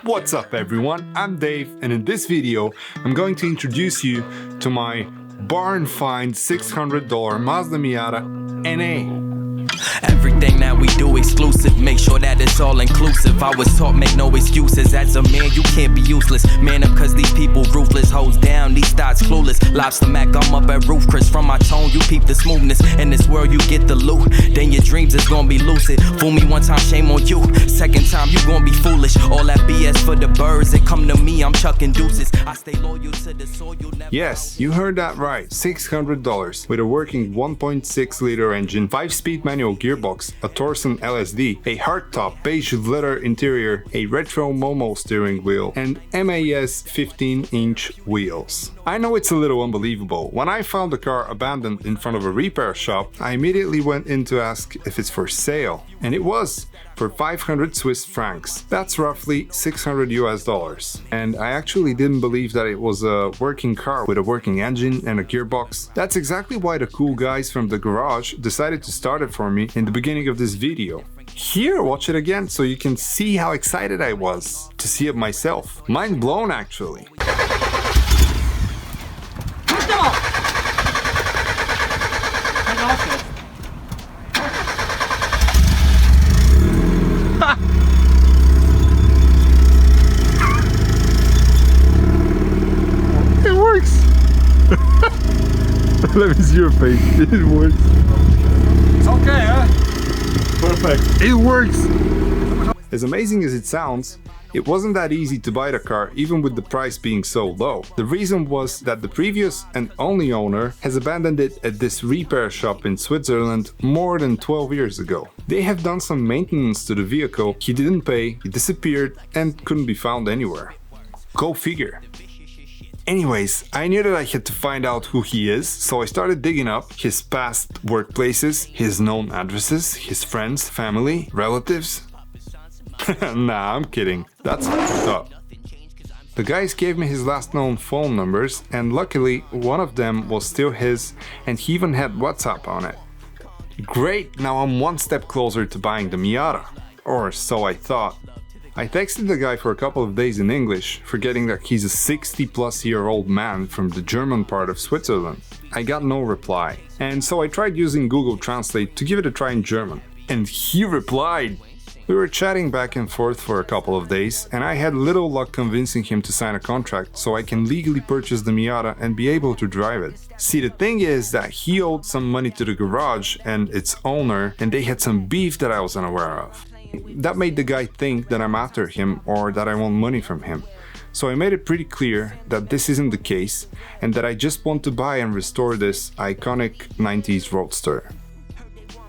What's up everyone, I'm Dave, and in this video I'm going to introduce you to my barn find $600 Mazda Miata NA. Everything that we do exclusive, make sure that it's all inclusive. I was taught make no excuses, as a man you can't be useless. Man up cause these people ruthless, hoes down, these thoughts clueless. Lobster Mac, I'm up at roof, Chris. From my tone you peep the smoothness. In this world you get the loot, then your dreams is gonna be lucid. Fool me one time, shame on you. Second time you gonna be foolish. All that BS for the birds, it come to me, I'm chucking deuces. I stay loyal to the soil, never. Yes, you heard that right, $600 with a working 1.6 liter engine, 5-speed manual gearbox, a Torsen LSD, a hardtop beige leather interior, a retro Momo steering wheel, and MAS 15-inch wheels. I know it's a little unbelievable. When I found the car abandoned in front of a repair shop, I immediately went in to ask if it's for sale. And it was, for 500 Swiss francs. That's roughly 600 US dollars. And I actually didn't believe that it was a working car with a working engine and a gearbox. That's exactly why the cool guys from the garage decided to start it for me in the beginning of this video. Here, watch it again so you can see how excited I was to see it myself. Mind blown actually. Let me see your face. It works. It's okay, huh? Perfect. It works. As amazing as it sounds, it wasn't that easy to buy the car even with the price being so low. The reason was that the previous and only owner has abandoned it at this repair shop in Switzerland more than 12 years ago. They have done some maintenance to the vehicle, he didn't pay, he disappeared and couldn't be found anywhere. Go figure. Anyways, I knew that I had to find out who he is, so I started digging up his past workplaces, his known addresses, his friends, family, relatives. Nah, I'm kidding. That's fucked up. The guys gave me his last known phone numbers, and luckily one of them was still his, and he even had WhatsApp on it. Great, now I'm one step closer to buying the Miata. Or so I thought. I texted the guy for a couple of days in English, forgetting that he's a 60-plus-year-old man from the German part of Switzerland. I got no reply, and so I tried using Google Translate to give it a try in German. And he replied! We were chatting back and forth for a couple of days, and I had little luck convincing him to sign a contract so I can legally purchase the Miata and be able to drive it. See, the thing is that he owed some money to the garage and its owner, and they had some beef that I was unaware of. That made the guy think that I'm after him or that I want money from him. So I made it pretty clear that this isn't the case and that I just want to buy and restore this iconic 90s roadster.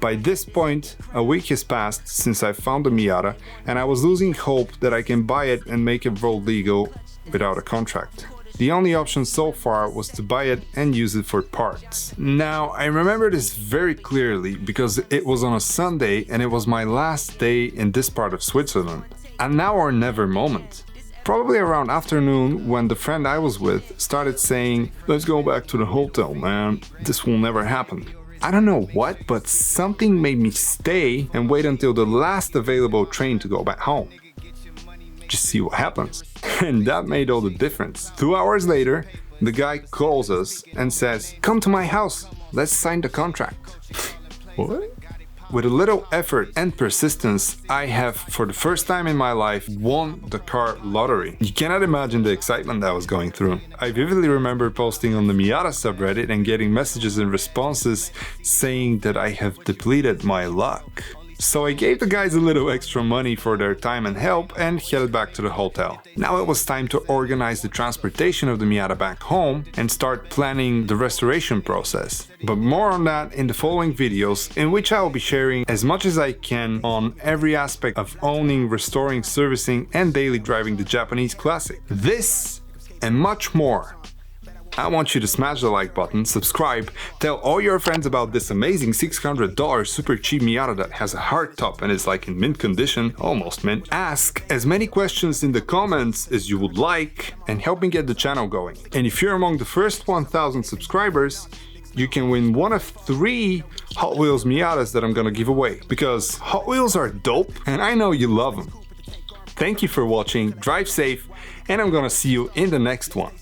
By this point, a week has passed since I found the Miata and I was losing hope that I can buy it and make it road legal without a contract. The only option so far was to buy it and use it for parts. Now, I remember this very clearly because it was on a Sunday and it was my last day in this part of Switzerland. A now or never moment. Probably around afternoon when the friend I was with started saying, "Let's go back to the hotel, man. This will never happen." I don't know what, but something made me stay and wait until the last available train to go back home. Just see what happens. And that made all the difference. 2 hours later, the guy calls us and says, "Come to my house, let's sign the contract." What? With a little effort and persistence, I have, for the first time in my life, won the car lottery. You cannot imagine the excitement I was going through. I vividly remember posting on the Miata subreddit and getting messages and responses saying that I have depleted my luck. So I gave the guys a little extra money for their time and help and headed back to the hotel. Now it was time to organize the transportation of the Miata back home and start planning the restoration process. But more on that in the following videos, in which I will be sharing as much as I can on every aspect of owning, restoring, servicing and daily driving the Japanese classic. This and much more. I want you to smash the like button, subscribe, tell all your friends about this amazing $600 super cheap Miata that has a hardtop and is like in mint condition, almost mint. Ask as many questions in the comments as you would like and help me get the channel going. And if you're among the first 1,000 subscribers, you can win one of 3 Hot Wheels Miatas that I'm gonna give away. Because Hot Wheels are dope and I know you love them. Thank you for watching, drive safe, and I'm gonna see you in the next one.